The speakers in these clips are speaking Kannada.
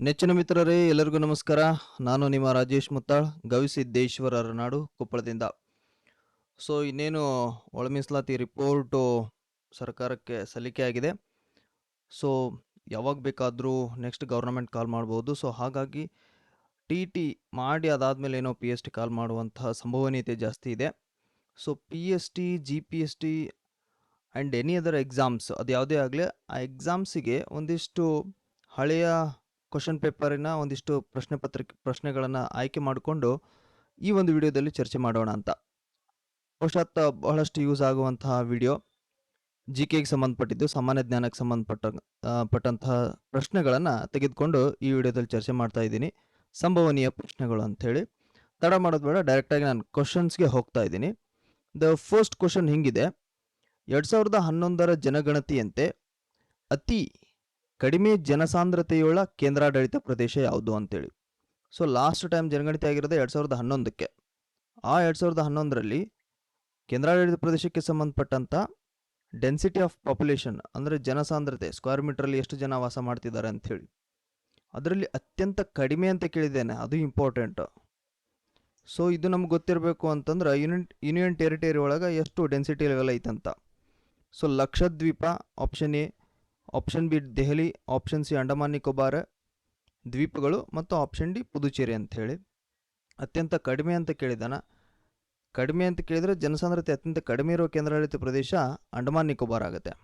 ನೆಚ್ಚಿನ ಮಿತ್ರರೇ, ಎಲ್ಲರಿಗೂ ನಮಸ್ಕಾರ. ನಾನು ನಿಮ್ಮ ರಾಜೇಶ್ ಮುತ್ತಾಳ್, ಗವಿಸಿದ್ದೇಶ್ವರ ಅರನಾಡು, ಕೊಪ್ಪಳದಿಂದ. ಸೊ ಇನ್ನೇನು ಒಳ ಮೀಸಲಾತಿ ರಿಪೋರ್ಟು ಸರ್ಕಾರಕ್ಕೆ ಸಲ್ಲಿಕೆ ಆಗಿದೆ. ಸೊ ಯಾವಾಗ ಬೇಕಾದರೂ ನೆಕ್ಸ್ಟ್ ಗೌರ್ನಮೆಂಟ್ ಕಾಲ್ ಮಾಡ್ಬೋದು. ಸೊ ಹಾಗಾಗಿ ಟಿ ಮಾಡಿ ಅದಾದಮೇಲೆ ಏನೋ PST ಕಾಲ್ ಮಾಡುವಂತಹ ಸಂಭವನೀಯತೆ ಜಾಸ್ತಿ ಇದೆ. So PST, GPST and any other exams, ಅದು ಯಾವುದೇ ಆಗಲಿ, ಆ ಎಕ್ಸಾಮ್ಸಿಗೆ ಒಂದಿಷ್ಟು ಹಳೆಯ ಕ್ವಶನ್ ಪೇಪರಿನ ಒಂದಿಷ್ಟು ಪ್ರಶ್ನೆಗಳನ್ನು ಆಯ್ಕೆ ಮಾಡಿಕೊಂಡು ಈ ಒಂದು ವಿಡಿಯೋದಲ್ಲಿ ಚರ್ಚೆ ಮಾಡೋಣ ಅಂತ. ಬಹುಶಃ ಬಹಳಷ್ಟು ಯೂಸ್ ಆಗುವಂತಹ ವಿಡಿಯೋ. GKಗೆ ಸಂಬಂಧಪಟ್ಟಿದ್ದು, ಸಾಮಾನ್ಯ ಜ್ಞಾನಕ್ಕೆ ಪಟ್ಟಂತಹ ಪ್ರಶ್ನೆಗಳನ್ನು ತೆಗೆದುಕೊಂಡು ಈ ವಿಡಿಯೋದಲ್ಲಿ ಚರ್ಚೆ ಮಾಡ್ತಾ ಇದ್ದೀನಿ. ಸಂಭವನೀಯ ಪ್ರಶ್ನೆಗಳು ಅಂಥೇಳಿ ತಡ ಮಾಡೋದು ಬೇಡ, ಡೈರೆಕ್ಟಾಗಿ ನಾನು ಕ್ವಶನ್ಸ್ಗೆ ಹೋಗ್ತಾ ಇದ್ದೀನಿ. ದ ಫಸ್ಟ್ ಕ್ವಶನ್ ಹಿಂಗಿದೆ: 2011ರ ಜನಗಣತಿಯಂತೆ ಅತಿ ಕಡಿಮೆ ಜನಸಾಂದ್ರತೆಯುಳ್ಳ ಕೇಂದ್ರಾಡಳಿತ ಪ್ರದೇಶ ಯಾವುದು ಅಂತೇಳಿ. ಸೊ ಲಾಸ್ಟ್ ಟೈಮ್ ಜನಗಣತಿ ಆಗಿರೋದು 2011ಕ್ಕೆ. ಆ 2011ರಲ್ಲಿ ಕೇಂದ್ರಾಡಳಿತ ಪ್ರದೇಶಕ್ಕೆ ಸಂಬಂಧಪಟ್ಟಂಥ ಡೆನ್ಸಿಟಿ ಆಫ್ ಪಾಪ್ಯುಲೇಷನ್, ಅಂದರೆ ಜನಸಾಂದ್ರತೆ, ಸ್ಕ್ವೇರ್ ಮೀಟ್ರಲ್ಲಿ ಎಷ್ಟು ಜನ ವಾಸ ಮಾಡ್ತಿದ್ದಾರೆ ಅಂಥೇಳಿ, ಅದರಲ್ಲಿ ಅತ್ಯಂತ ಕಡಿಮೆ ಅಂತ ಕೇಳಿದ್ದೇನೆ. ಅದು ಇಂಪಾರ್ಟೆಂಟ್. ಸೊ ಇದು ನಮ್ಗೆ ಗೊತ್ತಿರಬೇಕು ಅಂತಂದ್ರೆ ಯೂನಿಯನ್ ಟೆರಿಟರಿ ಒಳಗೆ ಎಷ್ಟು ಡೆನ್ಸಿಟಿ ಲೆವೆಲ್ ಐತಂತ. So Lakshadweep option A, option B Delhi, option C Andaman Nicobar ದ್ವೀಪಗಳು, ಮತ್ತು ಆಪ್ಷನ್ ಡಿ ಪುದುಚೇರಿ ಅಂಥೇಳಿ. ಅತ್ಯಂತ ಕಡಿಮೆ ಅಂತ ಕೇಳಿದಾನ. ಕಡಿಮೆ ಅಂತ ಕೇಳಿದರೆ ಜನಸಾಂದ್ರತೆ ಅತ್ಯಂತ ಕಡಿಮೆ ಇರೋ ಕೇಂದ್ರಾಡಳಿತ ಪ್ರದೇಶ ಅಂಡಮಾನ್ ನಿಕೋಬಾರ್ ಆಗುತ್ತೆ.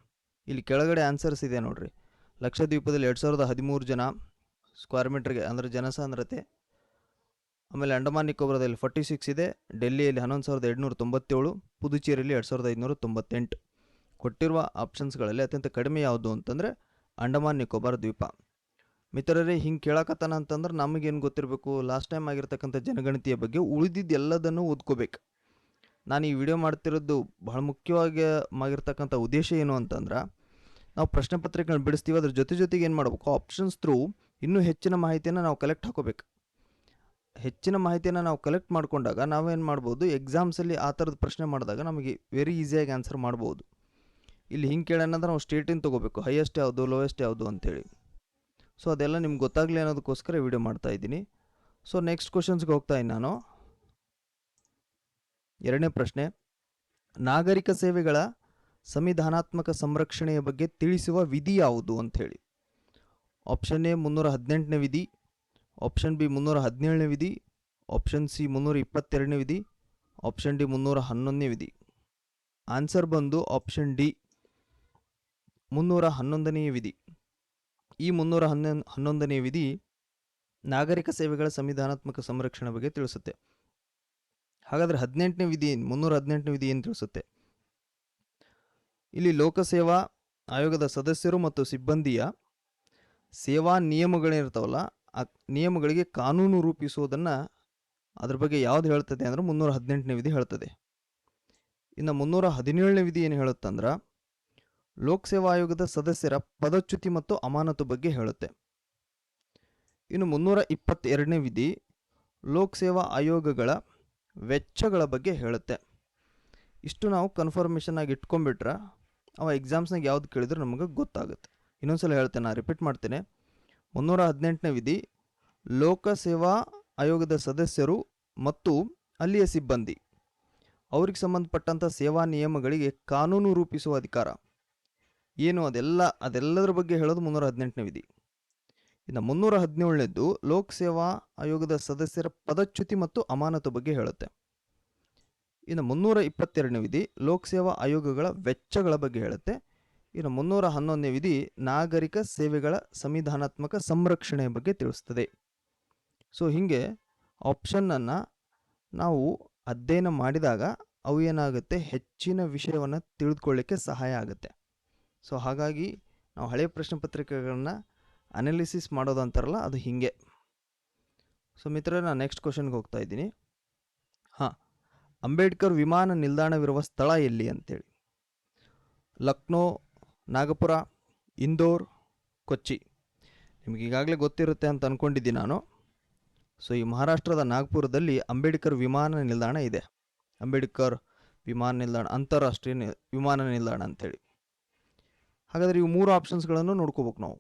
ಇಲ್ಲಿ ಕೆಳಗಡೆ ಆನ್ಸರ್ಸ್ ಇದೆ ನೋಡ್ರಿ. ಲಕ್ಷದ್ವೀಪದಲ್ಲಿ 2013 ಜನ ಸ್ಕ್ವೇರ್ ಮೀಟ್ರಿಗೆ, ಅಂದರೆ ಜನಸಾಂದ್ರತೆ. ಆಮೇಲೆ ಅಂಡಮಾನ್ ನಿಕೋಬಾರದಲ್ಲಿ 46 ಇದೆ, ಡೆಲ್ಲಿಯಲ್ಲಿ 11,297, ಪುದುಚೇರಿಯಲ್ಲಿ 2,598. ಕೊಟ್ಟಿರುವ ಆಪ್ಷನ್ಸ್ಗಳಲ್ಲಿ ಅತ್ಯಂತ ಕಡಿಮೆ ಯಾವುದು ಅಂತಂದರೆ ಅಂಡಮಾನ್ ನಿಕೋಬಾರ್ ದ್ವೀಪ. ಮಿತ್ರರೇ, ಹಿಂಗೆ ಕೇಳಕತ್ತಾನ ಅಂತಂದ್ರೆ ನಮಗೇನು ಗೊತ್ತಿರಬೇಕು? ಲಾಸ್ಟ್ ಟೈಮ್ ಆಗಿರ್ತಕ್ಕಂಥ ಜನಗಣತಿಯ ಬಗ್ಗೆ ಉಳಿದಿದ್ದು ಎಲ್ಲದನ್ನು ಓದ್ಕೋಬೇಕು. ನಾನು ಈ ವಿಡಿಯೋ ಮಾಡ್ತಿರೋದು ಬಹಳ ಮುಖ್ಯವಾಗಿ ಆಗಿರ್ತಕ್ಕಂಥ ಉದ್ದೇಶ ಏನು ಅಂತಂದ್ರೆ, ನಾವು ಪ್ರಶ್ನೆ ಪತ್ರಿಕೆಗಳನ್ನ ಬಿಡಿಸ್ತೀವಿ, ಅದ್ರ ಜೊತೆಗೆ ಏನು ಮಾಡಬೇಕು, ಆಪ್ಷನ್ಸ್ ಥ್ರೂ ಇನ್ನೂ ಹೆಚ್ಚಿನ ಮಾಹಿತಿಯನ್ನು ನಾವು ಕಲೆಕ್ಟ್ ಹಾಕೋಬೇಕು. ಹೆಚ್ಚಿನ ಮಾಹಿತಿಯನ್ನು ನಾವು ಕಲೆಕ್ಟ್ ಮಾಡ್ಕೊಂಡಾಗ ನಾವೇನು ಮಾಡ್ಬೋದು, ಎಕ್ಸಾಮ್ಸಲ್ಲಿ ಆ ಥರದ ಪ್ರಶ್ನೆ ಮಾಡಿದಾಗ ನಮಗೆ ವೆರಿ ಈಸಿಯಾಗಿ ಆನ್ಸರ್ ಮಾಡ್ಬೋದು. ಇಲ್ಲಿ ಹಿಂಗೆ ಕೇಳೋಣಂದ್ರೆ ನಾವು ಸ್ಟೇಟಿನ ತೊಗೋಬೇಕು, ಹೈಯೆಸ್ಟ್ ಯಾವುದು, ಲೋಯೆಸ್ಟ್ ಯಾವುದು ಅಂತೇಳಿ. ಸೊ ಅದೆಲ್ಲ ನಿಮ್ಗೆ ಗೊತ್ತಾಗಲಿ ಅನ್ನೋದಕ್ಕೋಸ್ಕರ ವಿಡಿಯೋ ಮಾಡ್ತಾ ಇದ್ದೀನಿ. ಸೊ ನೆಕ್ಸ್ಟ್ ಕ್ವಶನ್ಸ್ಗೆ ಹೋಗ್ತಾ ಇದ್ದೀನಿ ನಾನು. ಎರಡನೇ ಪ್ರಶ್ನೆ: ನಾಗರಿಕ ಸೇವೆಗಳ ಸಂವಿಧಾನಾತ್ಮಕ ಸಂರಕ್ಷಣೆಯ ಬಗ್ಗೆ ತಿಳಿಸುವ ವಿಧಿ ಯಾವುದು ಅಂಥೇಳಿ. ಆಪ್ಷನ್ ಎ 318ನೇ ವಿಧಿ, ಆಪ್ಷನ್ ಬಿ 317ನೇ ವಿಧಿ, ಆಪ್ಷನ್ ಸಿ 322ನೇ ವಿಧಿ, ಆಪ್ಷನ್ ಡಿ 311ನೇ ವಿಧಿ. ಆನ್ಸರ್ ಬಂದು ಆಪ್ಷನ್ ಡಿ 311ನೇ ವಿಧಿ. ಈ 311ನೇ ವಿಧಿ ನಾಗರಿಕ ಸೇವೆಗಳ ಸಂವಿಧಾನಾತ್ಮಕ ಸಂರಕ್ಷಣೆ ಬಗ್ಗೆ ತಿಳಿಸುತ್ತೆ. ಹಾಗಾದರೆ 18ನೇ ವಿಧಿ, 318ನೇ ವಿಧಿ ಏನು ತಿಳಿಸುತ್ತೆ? ಇಲ್ಲಿ ಲೋಕಸೇವಾ ಆಯೋಗದ ಸದಸ್ಯರು ಮತ್ತು ಸಿಬ್ಬಂದಿಯ ಸೇವಾ ನಿಯಮಗಳೇನಿರ್ತಾವಲ್ಲ, ಆ ನಿಯಮಗಳಿಗೆ ಕಾನೂನು ರೂಪಿಸುವುದನ್ನು, ಅದ್ರ ಬಗ್ಗೆ ಯಾವುದು ಹೇಳ್ತದೆ ಅಂದ್ರೆ 318ನೇ ವಿಧಿ ಹೇಳ್ತದೆ. ಇನ್ನು 317ನೇ ವಿಧಿ ಏನು ಹೇಳುತ್ತಂದ್ರೆ ಲೋಕಸೇವಾ ಆಯೋಗದ ಸದಸ್ಯರ ಪದಚ್ಯುತಿ ಮತ್ತು ಅಮಾನತು ಬಗ್ಗೆ ಹೇಳುತ್ತೆ. ಇನ್ನು 322ನೇ ವಿಧಿ ಲೋಕಸೇವಾ ಆಯೋಗಗಳ ವೆಚ್ಚಗಳ ಬಗ್ಗೆ ಹೇಳುತ್ತೆ. ಇಷ್ಟು ನಾವು ಕನ್ಫರ್ಮೇಷನ್ ಆಗಿ ಇಟ್ಕೊಂಡ್ಬಿಟ್ರೆ ಅವ ಎಕ್ಸಾಮ್ಸ್ನಾಗ ಯಾವ್ದು ಕೇಳಿದ್ರೆ ನಮಗೆ ಗೊತ್ತಾಗುತ್ತೆ. ಇನ್ನೊಂದ್ಸಲ ಹೇಳ್ತೇನೆ, ನಾನು ರಿಪೀಟ್ ಮಾಡ್ತೇನೆ. 318ನೇ ವಿಧಿ ಲೋಕಸೇವಾ ಆಯೋಗದ ಸದಸ್ಯರು ಮತ್ತು ಅಲ್ಲಿಯ ಸಿಬ್ಬಂದಿ, ಅವ್ರಿಗೆ ಸಂಬಂಧಪಟ್ಟಂಥ ಸೇವಾ ನಿಯಮಗಳಿಗೆ ಕಾನೂನು ರೂಪಿಸುವ ಅಧಿಕಾರ ಏನು, ಅದೆಲ್ಲದರ ಬಗ್ಗೆ ಹೇಳೋದು 318ನೇ ವಿಧಿ. ಇನ್ನು 317ನೇದು ಲೋಕಸೇವಾ ಆಯೋಗದ ಸದಸ್ಯರ ಪದಚ್ಯುತಿ ಮತ್ತು ಅಮಾನತು ಬಗ್ಗೆ ಹೇಳುತ್ತೆ. ಇನ್ನು 322ನೇ ವಿಧಿ ಲೋಕಸೇವಾ ಆಯೋಗಗಳ ವೆಚ್ಚಗಳ ಬಗ್ಗೆ ಹೇಳುತ್ತೆ. ಇನ್ನು 311ನೇ ವಿಧಿ ನಾಗರಿಕ ಸೇವೆಗಳ ಸಂವಿಧಾನಾತ್ಮಕ ಸಂರಕ್ಷಣೆಯ ಬಗ್ಗೆ ತಿಳಿಸ್ತದೆ. ಸೊ ಹೀಗೆ ಆಪ್ಷನ್ನನ್ನು ನಾವು ಅಧ್ಯಯನ ಮಾಡಿದಾಗ ಅವು ಏನಾಗುತ್ತೆ, ಹೆಚ್ಚಿನ ವಿಷಯವನ್ನು ತಿಳಿದುಕೊಳ್ಳಿಕ್ಕೆ ಸಹಾಯ ಆಗುತ್ತೆ. ಸೊ ಹಾಗಾಗಿ ನಾವು ಹಳೆಯ ಪ್ರಶ್ನೆ ಪತ್ರಿಕೆಗಳನ್ನ ಅನಾಲಿಸಿಸ್ ಮಾಡೋದು ಅಂತಾರಲ್ಲ, ಅದು ಹೀಗೆ. ಸೊ ಮಿತ್ರರೇ, ನಾನು ನೆಕ್ಸ್ಟ್ ಕ್ವಶನ್ಗೆ ಹೋಗ್ತಾ ಇದ್ದೀನಿ. ಅಂಬೇಡ್ಕರ್ ವಿಮಾನ ನಿಲ್ದಾಣವಿರುವ ಸ್ಥಳ ಎಲ್ಲಿ ಅಂತೇಳಿ. ಲಕ್ನೋ, ನಾಗಪುರ, ಇಂದೋರ್, ಕೊಚ್ಚಿ. ನಿಮಗೆ ಈಗಾಗಲೇ ಗೊತ್ತಿರುತ್ತೆ ಅಂತ ಅಂದ್ಕೊಂಡಿದ್ದೀನಿ ನಾನು. ಸೊ ಈ ಮಹಾರಾಷ್ಟ್ರದ ನಾಗ್ಪುರದಲ್ಲಿ ಅಂಬೇಡ್ಕರ್ ವಿಮಾನ ನಿಲ್ದಾಣ ಇದೆ. ಅಂಬೇಡ್ಕರ್ ವಿಮಾನ ನಿಲ್ದಾಣ, ಅಂತಾರಾಷ್ಟ್ರೀಯ ವಿಮಾನ ನಿಲ್ದಾಣ ಅಂಥೇಳಿ. ಹಾಗಾದರೆ ಇವು 3 ಆಪ್ಷನ್ಸ್ಗಳನ್ನು ನೋಡ್ಕೋಬೇಕು ನಾವು.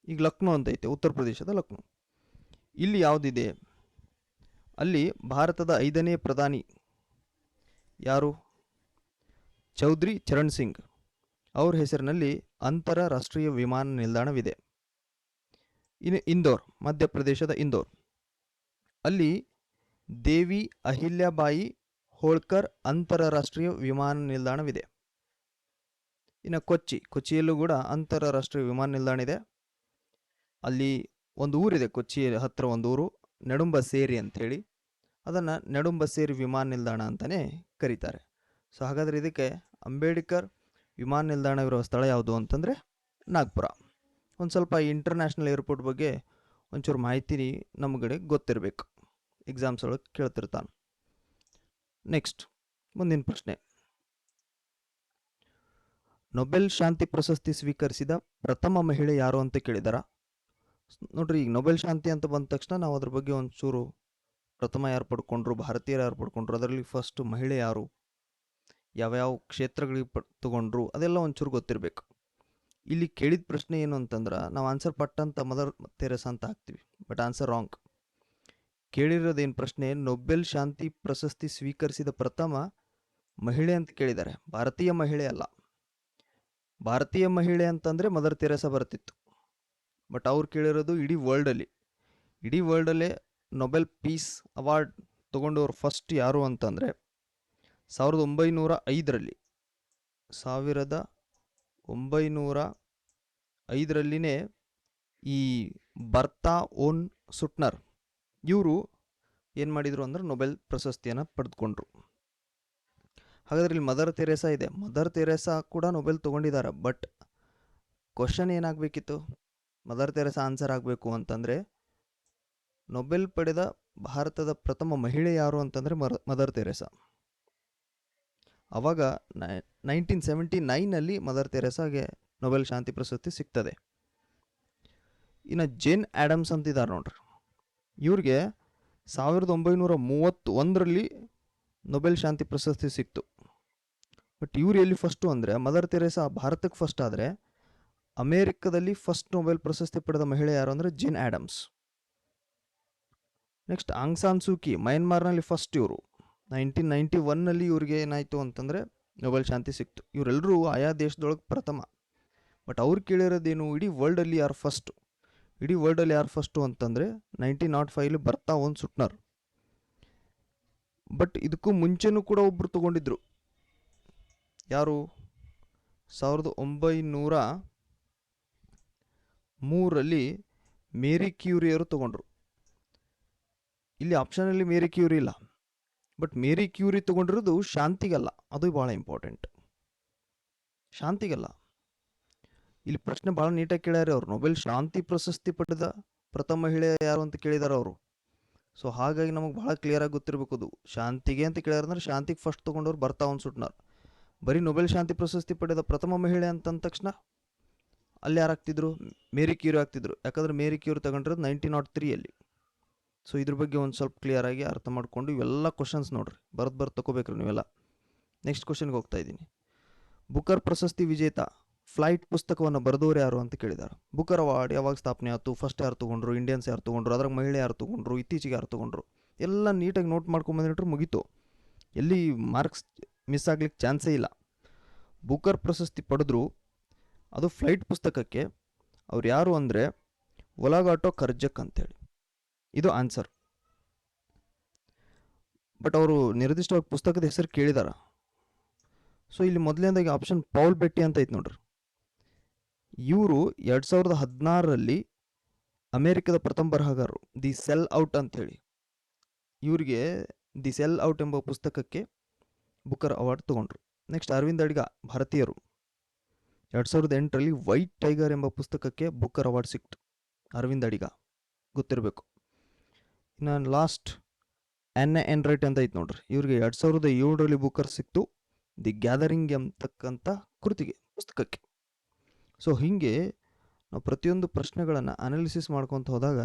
ಈಗ ಲಕ್ನೋ ಅಂತ ಐತೆ, ಉತ್ತರ ಪ್ರದೇಶದ ಲಕ್ನೋ. ಇಲ್ಲಿ ಯಾವುದಿದೆ? ಅಲ್ಲಿ ಭಾರತದ 5ನೇ ಪ್ರಧಾನಿ ಯಾರು? ಚೌಧರಿ ಚರಣ್ ಸಿಂಗ್ ಅವ್ರ ಹೆಸರಿನಲ್ಲಿ ಅಂತಾರಾಷ್ಟ್ರೀಯ ವಿಮಾನ ನಿಲ್ದಾಣವಿದೆ. ಇನ್ನು ಇಂದೋರ್, ಮಧ್ಯಪ್ರದೇಶದ ಇಂದೋರ್, ಅಲ್ಲಿ ದೇವಿ ಅಹಿಲ್ಯಾಬಾಯಿ ಹೋಳ್ಕರ್ ಅಂತಾರಾಷ್ಟ್ರೀಯ ವಿಮಾನ ನಿಲ್ದಾಣವಿದೆ. ಇನ್ನು ಕೊಚ್ಚಿಯಲ್ಲೂ ಕೂಡ ಅಂತಾರಾಷ್ಟ್ರೀಯ ವಿಮಾನ ನಿಲ್ದಾಣ ಇದೆ. ಅಲ್ಲಿ ಒಂದು ಊರಿದೆ, ಕೊಚ್ಚಿ ಹತ್ತಿರ ಒಂದು ಊರು, ನೆಡುಂಬಸೇರಿ ಅಂಥೇಳಿ. ಅದನ್ನು ನೆಡುಂಬಸೇರಿ ವಿಮಾನ ನಿಲ್ದಾಣ ಅಂತಲೇ ಕರೀತಾರೆ. ಸೊ ಹಾಗಾದರೆ ಇದಕ್ಕೆ ಅಂಬೇಡ್ಕರ್ ವಿಮಾನ ನಿಲ್ದಾಣವಿರುವ ಸ್ಥಳ ಯಾವುದು ಅಂತಂದರೆ ನಾಗ್ಪುರ. ಒಂದು ಸ್ವಲ್ಪ ಇಂಟರ್ನ್ಯಾಷನಲ್ ಏರ್ಪೋರ್ಟ್ ಬಗ್ಗೆ ಒಂಚೂರು ಮಾಹಿತಿ ನಮ್ಗಡೆ ಗೊತ್ತಿರಬೇಕು, ಎಕ್ಸಾಮ್ಸ್ ಒಳಗೆ ಕೇಳ್ತಿರ್ತಾನೆ. ನೆಕ್ಸ್ಟ್ ಮುಂದಿನ ಪ್ರಶ್ನೆ, ನೊಬೆಲ್ ಶಾಂತಿ ಪ್ರಶಸ್ತಿ ಸ್ವೀಕರಿಸಿದ ಪ್ರಥಮ ಮಹಿಳೆ ಯಾರು ಅಂತ ಕೇಳಿದಾರ. ನೋಡ್ರಿ, ಈಗ ನೊಬೆಲ್ ಶಾಂತಿ ಅಂತ ಬಂದ ತಕ್ಷಣ ನಾವು ಅದ್ರ ಬಗ್ಗೆ ಒಂಚೂರು ಪ್ರಥಮ ಯಾರು ಪಡ್ಕೊಂಡ್ರು, ಭಾರತೀಯರು ಯಾರು ಪಡ್ಕೊಂಡ್ರು, ಅದರಲ್ಲಿ ಫಸ್ಟ್ ಮಹಿಳೆ ಯಾರು, ಯಾವ್ಯಾವ ಕ್ಷೇತ್ರಗಳಿಗೆ ತಗೊಂಡ್ರು, ಅದೆಲ್ಲ ಒಂಚೂರು ಗೊತ್ತಿರಬೇಕು. ಇಲ್ಲಿ ಕೇಳಿದ ಪ್ರಶ್ನೆ ಏನು ಅಂತಂದ್ರೆ ನಾವು ಆನ್ಸರ್ ಪಟ್ಟಂತ ಮದರ್ ತೆರೇಸಾ ಅಂತ ಹಾಕ್ತೀವಿ, ಬಟ್ ಆನ್ಸರ್ ರಾಂಗ್. ಕೇಳಿರೋದೇನು ಪ್ರಶ್ನೆ, ನೊಬೆಲ್ ಶಾಂತಿ ಪ್ರಶಸ್ತಿ ಸ್ವೀಕರಿಸಿದ ಪ್ರಥಮ ಮಹಿಳೆ ಅಂತ ಕೇಳಿದ್ದಾರೆ, ಭಾರತೀಯ ಮಹಿಳೆ ಅಲ್ಲ. ಭಾರತೀಯ ಮಹಿಳೆ ಅಂತಂದರೆ ಮದರ್ ತೆರೇಸಾ ಬರ್ತಿತ್ತು, ಬಟ್ ಅವ್ರು ಕೇಳಿರೋದು ಇಡೀ ವರ್ಲ್ಡಲ್ಲೇ ನೊಬೆಲ್ ಪೀಸ್ ಅವಾರ್ಡ್ ತೊಗೊಂಡವ್ರು ಫಸ್ಟ್ ಯಾರು ಅಂತಂದರೆ 1905ರಲ್ಲಿನೇ ಈ ಬರ್ತಾ ಓನ್ ಸುಟ್ನರ್ ಇವರು ಏನು ಮಾಡಿದರು ಅಂದ್ರೆ ನೊಬೆಲ್ ಪ್ರಶಸ್ತಿಯನ್ನು ಪಡೆದುಕೊಂಡ್ರು. ಹಾಗಾದ್ರೆ ಇಲ್ಲಿ ಮದರ್ ತೆರೇಸಾ ಇದೆ, ಮದರ್ ತೆರೇಸಾ ಕೂಡ ನೊಬೆಲ್ ತೊಗೊಂಡಿದ್ದಾರೆ. ಬಟ್ ಕ್ವಶನ್ ಏನಾಗಬೇಕಿತ್ತು, ಮದರ್ ತೆರೇಸಾ ಆನ್ಸರ್ ಆಗಬೇಕು ಅಂತಂದರೆ ನೊಬೆಲ್ ಪಡೆದ ಭಾರತದ ಪ್ರಥಮ ಮಹಿಳೆ ಯಾರು ಅಂತಂದರೆ ಮದರ್ ತೆರೇಸಾ. ಆವಾಗ 1979ನಲ್ಲಿ ಮದರ್ ತೆರೇಸಾಗೆ ನೊಬೆಲ್ ಶಾಂತಿ ಪ್ರಶಸ್ತಿ ಸಿಗ್ತದೆ. ಇನ್ನು ಜೇನ್ ಆ್ಯಡಮ್ಸ್ ಅಂತಿದ್ದಾರೆ ನೋಡ್ರಿ, ಇವ್ರಿಗೆ 1931ರಲ್ಲಿ ನೊಬೆಲ್ ಶಾಂತಿ ಪ್ರಶಸ್ತಿ ಸಿಕ್ತು. ಬಟ್ ಇವ್ರು ಎಲ್ಲಿ ಫಸ್ಟು ಅಂದರೆ, ಮದರ್ ತೆರೇಸಾ ಭಾರತಕ್ಕೆ ಫಸ್ಟ್ ಆದರೆ ಅಮೇರಿಕದಲ್ಲಿ ಫಸ್ಟ್ ನೊಬೆಲ್ ಪ್ರಶಸ್ತಿ ಪಡೆದ ಮಹಿಳೆ ಯಾರು ಅಂದರೆ Jane Adams. Next Aung San Suu Kyi, ಮಯನ್ಮಾರ್ನಲ್ಲಿ ಫಸ್ಟ್ ಇವರು 1991ನಲ್ಲಿ ಇವ್ರಿಗೆ ಏನಾಯಿತು ಅಂತಂದರೆ ನೊಬೆಲ್ ಶಾಂತಿ ಸಿಕ್ತು. ಇವರೆಲ್ಲರೂ ಆಯಾ ದೇಶದೊಳಗೆ ಪ್ರಥಮ. ಬಟ್ ಅವ್ರು ಕೇಳಿರೋದೇನು, ಇಡೀ ವರ್ಲ್ಡಲ್ಲಿ ಯಾರು ಫಸ್ಟು ಅಂತಂದರೆ 1905 ಬರ್ತಾ ಓನ್ ಸುಟ್ನರ್. ಬಟ್ ಇದಕ್ಕೂ ಮುಂಚೆನೂ ಕೂಡ ಒಬ್ಬರು ತಗೊಂಡಿದ್ರು, ಯಾರು? 1903ರಲ್ಲಿ ಮೇರಿ ಕ್ಯೂರಿಯವರು ತಗೊಂಡ್ರು. ಇಲ್ಲಿ ಆಪ್ಷನಲ್ಲಿ ಮೇರಿ ಕ್ಯೂರಿ ಇಲ್ಲ, ಬಟ್ ಮೇರಿ ಕ್ಯೂರಿ ತಗೊಂಡಿರೋದು ಶಾಂತಿಗಲ್ಲ, ಅದು ಭಾಳ ಇಂಪಾರ್ಟೆಂಟ್, ಶಾಂತಿಗಲ್ಲ. ಇಲ್ಲಿ ಪ್ರಶ್ನೆ ಭಾಳ ನೀಟಾಗಿ ಕೇಳ್ಯಾರ ಅವರು, ನೊಬೆಲ್ ಶಾಂತಿ ಪ್ರಶಸ್ತಿ ಪಡೆದ ಪ್ರಥಮ ಮಹಿಳೆ ಯಾರು ಅಂತ ಕೇಳಿದಾರೆ ಅವರು. ಸೊ ಹಾಗಾಗಿ ನಮಗೆ ಭಾಳ ಕ್ಲಿಯರಾಗಿ ಗೊತ್ತಿರಬೇಕು, ಅದು ಶಾಂತಿಗೆ ಅಂತ ಕೇಳ್ಯಾರಂದ್ರೆ ಶಾಂತಿಗೆ ಫಸ್ಟ್ ತೊಗೊಂಡವ್ರು ಬರ್ತಾ ಒಂದು ಸುಟ್ನರ್. ಬರೀ ನೊಬೆಲ್ ಶಾಂತಿ ಪ್ರಶಸ್ತಿ ಪಡೆದ ಪ್ರಥಮ ಮಹಿಳೆ ಅಂತಂದ ತಕ್ಷಣ ಅಲ್ಲಿ ಯಾರಾಗ್ತಿದ್ರು, ಮೇರಿ ಕ್ಯೂರಿ ಆಗ್ತಿದ್ರು. ಯಾಕಂದ್ರೆ ಮೇರಿ ಕ್ಯೂರಿ ತಗೊಂಡಿರೋದು 1903ಯಲ್ಲಿ. ಸೊ ಇದ್ರ ಬಗ್ಗೆ ಒಂದು ಸ್ವಲ್ಪ ಕ್ಲಿಯರಾಗಿ ಅರ್ಥ ಮಾಡ್ಕೊಂಡು ಇವೆಲ್ಲ ಕ್ವಶನ್ಸ್ ನೋಡ್ರಿ, ಬರ್ದು ತಗೋಬೇಕ್ರಿ ನೀವೆಲ್ಲ. ನೆಕ್ಸ್ಟ್ ಕ್ವಶನ್ಗೆ ಹೋಗ್ತಾ ಇದ್ದೀನಿ. ಬುಕರ್ ಪ್ರಶಸ್ತಿ ವಿಜೇತ ಫ್ಲೈಟ್ ಪುಸ್ತಕವನ್ನು ಬರೆದವರು ಯಾರು ಅಂತ ಕೇಳಿದ್ದಾರೆ. ಬುಕರ್ ಅವಾರ್ಡ್ ಯಾವಾಗ ಸ್ಥಾಪನೆ ಆಯಿತು, ಫಸ್ಟ್ ಯಾರು ತೊಗೊಂಡ್ರು, ಇಂಡಿಯನ್ಸ್ ಯಾರು ತೊಗೊಂಡ್ರು, ಅದ್ರಾಗ ಮಹಿಳೆ ಯಾರು ತೊಗೊಂಡ್ರು, ಇತ್ತೀಚೆಗೆ ಯಾರು ತೊಗೊಂಡ್ರು, ಎಲ್ಲ ನೀಟಾಗಿ ನೋಟ್ ಮಾಡ್ಕೊಂಬಂದಿಟ್ರೆ ಮುಗೀತು, ಎಲ್ಲಿ ಮಾರ್ಕ್ಸ್ ಮಿಸ್ ಆಗ್ಲಿಕ್ಕೆ ಚಾನ್ಸೇ ಇಲ್ಲ. ಬುಕರ್ ಪ್ರಶಸ್ತಿ ಪಡೆದ್ರು, ಅದು ಫ್ಲೈಟ್ ಪುಸ್ತಕಕ್ಕೆ. ಅವ್ರು ಯಾರು ಅಂದರೆ ಒಲಾಗಾಟೋ ಕರ್ಜಕ್ ಅಂತೇಳಿ, ಇದು ಆನ್ಸರ್. ಬಟ್ ಅವರು ನಿರ್ದಿಷ್ಟವಾಗಿ ಪುಸ್ತಕದ ಹೆಸರು ಕೇಳಿದಾರ. ಸೊ ಇಲ್ಲಿ ಮೊದಲನೇದಾಗಿ ಆಪ್ಷನ್ ಪೌಲ್ ಬೆಟ್ಟಿ ಅಂತ ಐತೆ ನೋಡ್ರಿ. ಇವರು 2016ರಲ್ಲಿ ಅಮೇರಿಕದ ಪ್ರಥಮ ಬರಹಗಾರರು, ದಿ ಸೆಲ್ ಔಟ್ ಅಂಥೇಳಿ. ಇವರಿಗೆ ದಿ ಸೆಲ್ ಔಟ್ ಎಂಬ ಪುಸ್ತಕಕ್ಕೆ ಬುಕರ್ ಅವಾರ್ಡ್ ತೊಗೊಂಡ್ರು. ನೆಕ್ಸ್ಟ್ ಅರವಿಂದ್ ಅಡಿಗ, ಭಾರತೀಯರು, 2008ರಲ್ಲಿ ವೈಟ್ ಟೈಗರ್ ಎಂಬ ಪುಸ್ತಕಕ್ಕೆ ಬುಕರ್ ಅವಾರ್ಡ್ ಸಿಕ್ತು. ಅರವಿಂದ್ ಅಡಿಗ ಗೊತ್ತಿರಬೇಕು. ಇನ್ನು ಲಾಸ್ಟ್ ಎನ್ ರೈಟ್ ಅಂತ ಐತೆ ನೋಡ್ರಿ, ಇವ್ರಿಗೆ 2007ರಲ್ಲಿ ಬುಕರ್ ಸಿಕ್ತು, ದಿ ಗ್ಯಾದರಿಂಗ್ ಎಂಬತಕ್ಕಂಥ ಪುಸ್ತಕಕ್ಕೆ. ಸೊ ಹೀಗೆ ನಾವು ಪ್ರತಿಯೊಂದು ಪ್ರಶ್ನೆಗಳನ್ನು ಅನಾಲಿಸಿಸ್ ಮಾಡ್ಕೊತ ಹೋದಾಗ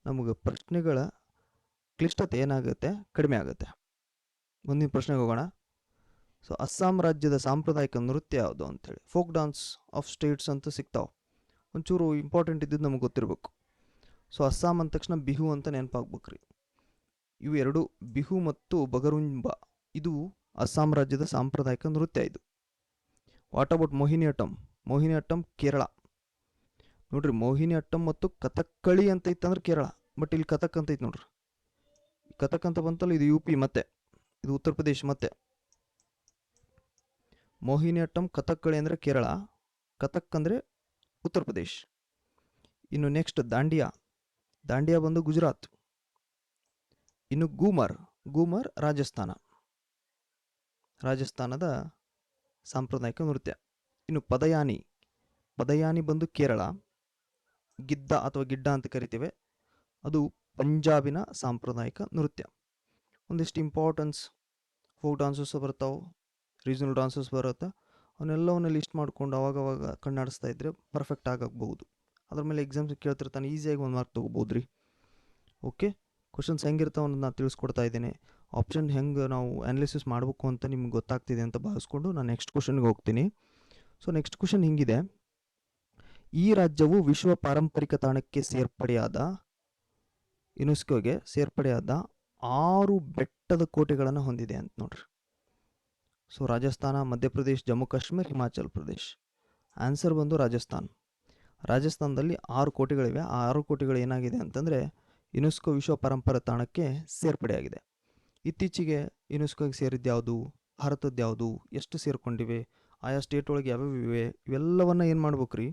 ನಮಗೆ ಪ್ರಶ್ನೆಗಳ ಕ್ಲಿಷ್ಟತೆ ಏನಾಗುತ್ತೆ, ಕಡಿಮೆ ಆಗುತ್ತೆ. ಮುಂದಿನ ಪ್ರಶ್ನೆಗೆ ಹೋಗೋಣ. ಸೊ ಅಸ್ಸಾಂ ರಾಜ್ಯದ ಸಾಂಪ್ರದಾಯಿಕ ನೃತ್ಯ ಯಾವುದು ಅಂಥೇಳಿ, ಫೋಕ್ ಡಾನ್ಸ್ ಆಫ್ ಸ್ಟೇಟ್ಸ್ ಅಂತ ಸಿಗ್ತಾವೆ. ಒಂಚೂರು ಇಂಪಾರ್ಟೆಂಟ್ ಇದ್ದಿದ್ದು ನಮಗೆ ಗೊತ್ತಿರಬೇಕು. ಸೊ ಅಸ್ಸಾಂ ಅಂದ ತಕ್ಷಣ ಬಿಹು ಅಂತ ನೆನಪಾಗ್ಬೇಕ್ರಿ. ಇವು ಎರಡು, ಬಿಹು ಮತ್ತು ಬಗರುಂಬ, ಇದು ಅಸ್ಸಾಂ ರಾಜ್ಯದ ಸಾಂಪ್ರದಾಯಿಕ ನೃತ್ಯ ಇದು. What about Mohiniyattam? ಮೋಹಿನಿಯಟ್ಟಂ ಕೇರಳ. ನೋಡ್ರಿ, ಮೋಹಿನಿಯಟ್ಟಂ ಮತ್ತು ಕಥಕ್ಕಳಿ ಅಂತ ಇತ್ತಂದ್ರೆ ಕೇರಳ, ಬಟ್ ಇಲ್ಲಿ ಕಥಕ್ ಅಂತ ಐತೆ ನೋಡ್ರಿ. ಕಥಕ್ ಅಂತ ಬಂತಲ್ಲ, ಇದು UP, ಮತ್ತೆ ಇದು ಉತ್ತರ ಪ್ರದೇಶ. ಮತ್ತೆ ಮೋಹಿನಿಯಟ್ಟಂ ಕಥಕ್ಕಳಿ ಅಂದರೆ ಕೇರಳ, ಕಥಕ್ ಅಂದರೆ ಉತ್ತರ ಪ್ರದೇಶ್. ಇನ್ನು ನೆಕ್ಸ್ಟ್ ದಾಂಡಿಯಾ. ದಾಂಡಿಯಾ ಬಂದು ಗುಜರಾತ್. ಇನ್ನು ಗೂಮರ್. ಗೂಮರ್ ರಾಜಸ್ಥಾನದ ಸಾಂಪ್ರದಾಯಿಕ ನೃತ್ಯ. ಇನ್ನು ಪದಯಾನಿ. ಪದಯಾನಿ ಬಂದು ಕೇರಳ. ಗಿದ್ದ ಅಥವಾ ಗಿಡ್ಡ ಅಂತ ಕರಿತೇವೆ, ಅದು ಪಂಜಾಬಿನ ಸಾಂಪ್ರದಾಯಿಕ ನೃತ್ಯ. ಒಂದಿಷ್ಟು ಇಂಪಾರ್ಟೆನ್ಸ್ ಫೋಕ್ ಡಾನ್ಸಸ್ ಬರ್ತಾವೆ, ರೀಜನಲ್ ಡಾನ್ಸಸ್ ಬರುತ್ತೆ. ಅವನ್ನೆಲ್ಲವನ್ನ ಲಿಸ್ಟ್ ಮಾಡ್ಕೊಂಡು ಅವಾಗವಾಗ ಕಣ್ಣಾಡಿಸ್ತಾ ಇದ್ದರೆ ಪರ್ಫೆಕ್ಟ್ ಆಗಬಹುದು. ಅದ್ರ ಮೇಲೆ ಎಕ್ಸಾಮ್ಸ್ ಕೇಳ್ತಿರ್ತಾನೆ, ಈಸಿಯಾಗಿ 1 ಮಾರ್ಕ್ ತೊಗೋಬೋದು ರೀ. ಓಕೆ, ಕ್ವಶನ್ಸ್ ಹೆಂಗಿರ್ತಾವೆ ಅನ್ನೋದು ನಾನು ತಿಳಿಸ್ಕೊಡ್ತಾ ಇದ್ದೇನೆ. ಆಪ್ಷನ್ ಹೆಂಗೆ ನಾವು ಅನಾಲಿಸಿಸ್ ಮಾಡಬೇಕು ಅಂತ ನಿಮ್ಗೆ ಗೊತ್ತಾಗ್ತಿದೆ ಅಂತ ಭಾವಿಸ್ಕೊಂಡು ನಾನು ನೆಕ್ಸ್ಟ್ ಕ್ವಶನ್ಗೆ ಹೋಗ್ತೀನಿ. ಸೊ ನೆಕ್ಸ್ಟ್ ಕ್ವಶನ್ ಹಿಂಗಿದೆ: ಈ ರಾಜ್ಯವು ವಿಶ್ವ ಪಾರಂಪರಿಕ ತಾಣಕ್ಕೆ ಯುನೆಸ್ಕೋಗೆ ಸೇರ್ಪಡೆಯಾದ 6 ಬೆಟ್ಟದ ಕೋಟೆಗಳನ್ನು ಹೊಂದಿದೆ ಅಂತ ನೋಡ್ರಿ. ಸೊ ರಾಜಸ್ಥಾನ, ಮಧ್ಯಪ್ರದೇಶ್, ಜಮ್ಮು ಕಾಶ್ಮೀರ್, ಹಿಮಾಚಲ್ ಪ್ರದೇಶ್. ಆನ್ಸರ್ ಬಂದು ರಾಜಸ್ಥಾನದಲ್ಲಿ 6 ಕೋಟೆಗಳಿವೆ. ಆ 6 ಕೋಟೆಗಳು ಏನಾಗಿದೆ ಅಂತಂದರೆ ಯುನೆಸ್ಕೋ ವಿಶ್ವ ಪರಂಪರೆ ತಾಣಕ್ಕೆ ಸೇರ್ಪಡೆಯಾಗಿದೆ. ಇತ್ತೀಚೆಗೆ ಯುನೆಸ್ಕೋಗೆ ಸೇರಿದ್ಯಾವುದು, ಭಾರತದ್ದು ಯಾವುದು, ಎಷ್ಟು ಸೇರ್ಕೊಂಡಿವೆ, ಆಯಾ ಸ್ಟೇಟ್ ಒಳಗೆ ಯಾವ್ಯಾವ ಇವೆ, ಇವೆಲ್ಲವನ್ನು ಏನು ಮಾಡ್ಬೇಕು ರೀ,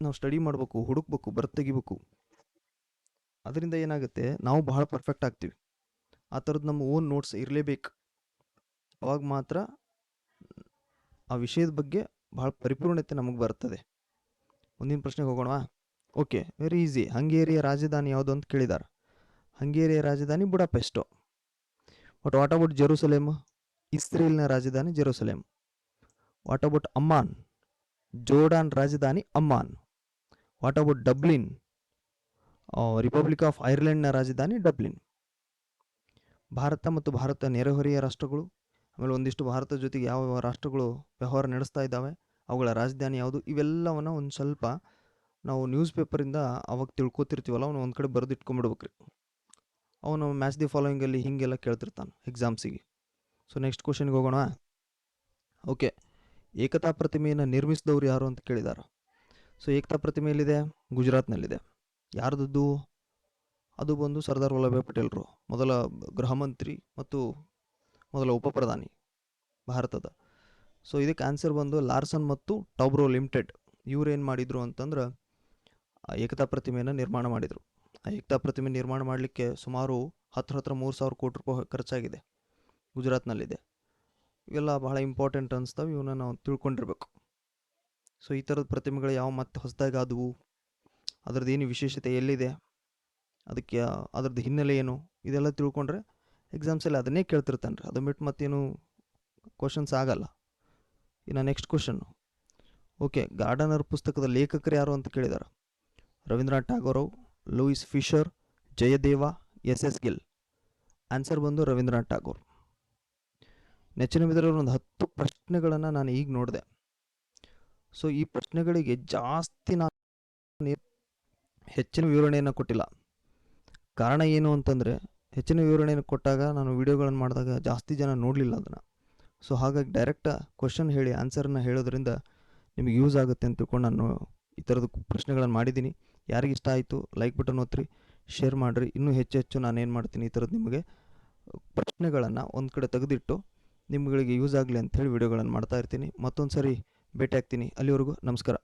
ನಾವು ಸ್ಟಡಿ ಮಾಡಬೇಕು, ಹುಡುಕ್ಬೇಕು, ತೆಗಿಬೇಕು. ಅದರಿಂದ ಏನಾಗುತ್ತೆ, ನಾವು ಬಹಳ ಪರ್ಫೆಕ್ಟ್ ಆಗ್ತೀವಿ. ಆ ಥರದ್ದು ನಮ್ಮ ಓನ್ ನೋಟ್ಸ್ ಇರಲೇಬೇಕು. ಅವಾಗ ಮಾತ್ರ ಆ ವಿಷಯದ ಬಗ್ಗೆ ಭಾಳ ಪರಿಪೂರ್ಣತೆ ನಮಗೆ ಬರ್ತದೆ. ಮುಂದಿನ ಪ್ರಶ್ನೆಗೆ ಹೋಗೋಣವಾ? Okay, very easy. ಹಂಗೇರಿಯ ರಾಜಧಾನಿ ಯಾವುದು ಅಂತ ಕೇಳಿದ್ದಾರೆ. ಹಂಗೇರಿಯ ರಾಜಧಾನಿ Budapest. But what about Jerusalem? ಇಸ್ರೇಲ್ನ ರಾಜಧಾನಿ Jerusalem. What about Amman? Jordan ರಾಜಧಾನಿ Amman. What about Dublin? Republic of ಐರ್ಲೆಂಡ್ನ ರಾಜಧಾನಿ ಡಬ್ಲಿನ್. ಭಾರತ ಮತ್ತು ಭಾರತ ನೆರೆಹೊರೆಯ ರಾಷ್ಟ್ರಗಳು, ಆಮೇಲೆ ಒಂದಿಷ್ಟು ಭಾರತದ ಜೊತೆಗೆ ಯಾವ ರಾಷ್ಟ್ರಗಳು ವ್ಯವಹಾರ ನಡೆಸ್ತಾ ಇದ್ದಾವೆ, ಅವುಗಳ ರಾಜಧಾನಿ ಯಾವುದು, ಇವೆಲ್ಲವನ್ನು ಒಂದು ಸ್ವಲ್ಪ ನಾವು ನ್ಯೂಸ್ ಪೇಪರಿಂದ ಅವಾಗ ತಿಳ್ಕೊತಿರ್ತೀವಲ್ಲ, ಅವನು ಒಂದು ಕಡೆ ಬರೆದಿಟ್ಕೊಂಡ್ಬಿಡ್ಬೇಕ್ರಿ. ಅವನು ಮ್ಯಾಚ್ ದಿ ಫಾಲೋಯಿಂಗಲ್ಲಿ ಹೀಗೆಲ್ಲ ಕೇಳ್ತಿರ್ತಾನೆ ಎಕ್ಸಾಮ್ಸಿಗೆ. ಸೊ ನೆಕ್ಸ್ಟ್ ಕ್ವಶನ್ಗೆ ಹೋಗೋಣ. ಓಕೆ, ಏಕತಾ ಪ್ರತಿಮೆಯನ್ನು ನಿರ್ಮಿಸಿದವರು ಯಾರು ಅಂತ ಕೇಳಿದ್ದಾರೆ. ಸೊ ಏಕತಾ ಪ್ರತಿಮೆ ಎಲ್ಲಿದೆ? ಗುಜರಾತ್ನಲ್ಲಿದೆ. ಯಾರ್ದದ್ದು? ಅದು ಬಂದು ಸರ್ದಾರ್ ವಲ್ಲಭಾಯ್ ಪಟೇಲ್ರು, ಮೊದಲ ಗೃಹ ಮಂತ್ರಿ ಮತ್ತು ಮೊದಲ ಉಪಪ್ರಧಾನಿ ಭಾರತದ. ಸೊ ಇದಕ್ಕೆ ಆನ್ಸರ್ ಬಂದು ಲಾರ್ಸನ್ ಮತ್ತು ಟೌಬ್ರೋ ಲಿಮಿಟೆಡ್. ಇವ್ರೇನು ಮಾಡಿದರು ಅಂತಂದ್ರೆ ಏಕತಾ ಪ್ರತಿಮೆಯನ್ನು ನಿರ್ಮಾಣ ಮಾಡಿದರು. ಆ ಏಕತಾ ಪ್ರತಿಮೆ ನಿರ್ಮಾಣ ಮಾಡಲಿಕ್ಕೆ ಸುಮಾರು 3,000 ಕೋಟಿ ರೂಪಾಯಿ ಖರ್ಚಾಗಿದೆ. ಗುಜರಾತ್ನಲ್ಲಿದೆ. ಇವೆಲ್ಲ ಬಹಳ ಇಂಪಾರ್ಟೆಂಟ್ ಅನಿಸ್ತವೆ, ಇವನ್ನ ನಾವು ತಿಳ್ಕೊಂಡಿರ್ಬೇಕು. ಸೊ ಈ ಥರದ ಪ್ರತಿಮೆಗಳು ಯಾವ ಮತ್ತೆ ಹೊಸದಾಗಿ ಆದವು, ಅದ್ರದ್ದು ಏನು ವಿಶೇಷತೆ, ಎಲ್ಲಿದೆ, ಅದಕ್ಕೆ ಅದ್ರದ್ದು ಹಿನ್ನೆಲೆ ಏನು, ಇದೆಲ್ಲ ತಿಳ್ಕೊಂಡ್ರೆ ಎಕ್ಸಾಮ್ಸಲ್ಲಿ ಅದನ್ನೇ ಕೇಳ್ತಿರ್ತಾನೆ ರೀ. ಅದು ಬಿಟ್ಟು ಮತ್ತೇನು ಕ್ವಶನ್ಸ್ ಆಗಲ್ಲ. ಇನ್ನು ನೆಕ್ಸ್ಟ್ ಕ್ವಶನ್ನು. ಓಕೆ, ಗಾರ್ಡನರ್ ಪುಸ್ತಕದ ಲೇಖಕರು ಯಾರು ಅಂತ ಕೇಳಿದ್ದಾರೆ. Rabindranath Tagore, Louis Fischer, Jayadeva, SS Gill. Answer ಬಂದು ರವೀಂದ್ರನಾಥ್ ಟಾಗೋರ್. ನೆಚ್ಚಿನ ವಿಧರಲ್ಲಿ ಒಂದು 10 ಪ್ರಶ್ನೆಗಳನ್ನು ನಾನು ಈಗ ನೋಡಿದೆ. ಸೊ ಈ ಪ್ರಶ್ನೆಗಳಿಗೆ ಜಾಸ್ತಿ ನಾನು ಹೆಚ್ಚಿನ ವಿವರಣೆಯನ್ನು ಕೊಟ್ಟಿಲ್ಲ. ಕಾರಣ ಏನು ಅಂತಂದರೆ, ಹೆಚ್ಚಿನ ವಿವರಣೆಯನ್ನು ಕೊಟ್ಟಾಗ ನಾನು ವಿಡಿಯೋಗಳನ್ನು ಮಾಡಿದಾಗ ಜಾಸ್ತಿ ಜನ ನೋಡಲಿಲ್ಲ ಅದನ್ನು. ಸೊ ಹಾಗಾಗಿ ಡೈರೆಕ್ಟ್ ಕ್ವಶನ್ ಹೇಳಿ ಆನ್ಸರನ್ನು ಹೇಳೋದ್ರಿಂದ ನಿಮಗೆ ಯೂಸ್ ಆಗುತ್ತೆ ಅಂತ ತಿಳ್ಕೊಂಡು ನಾನು ಈ ಥರದ ಪ್ರಶ್ನೆಗಳನ್ನು ಮಾಡಿದ್ದೀನಿ. ಯಾರಿಗೆ ಇಷ್ಟ ಆಯಿತು ಲೈಕ್ ಬಟನ್ ಒತ್ತಿರಿ, ಶೇರ್ ಮಾಡಿರಿ. ಇನ್ನೂ ಹೆಚ್ಚು ನಾನೇನು ಮಾಡ್ತೀನಿ, ಈ ಥರದ್ದು ನಿಮಗೆ ಪ್ರಶ್ನೆಗಳನ್ನು ಒಂದು ಕಡೆ ತೆಗೆದಿಟ್ಟು ನಿಮ್ಗಳಿಗೆ ಯೂಸ್ ಆಗಲಿ ಅಂಥೇಳಿ ವಿಡಿಯೋಗಳನ್ನು ಮಾಡ್ತಾ ಇರ್ತೀನಿ. ಮತ್ತೊಂದು ಸರಿ ಭೇಟಿ ಆಗ್ತೀನಿ. ಅಲ್ಲಿವರೆಗೂ ನಮಸ್ಕಾರ.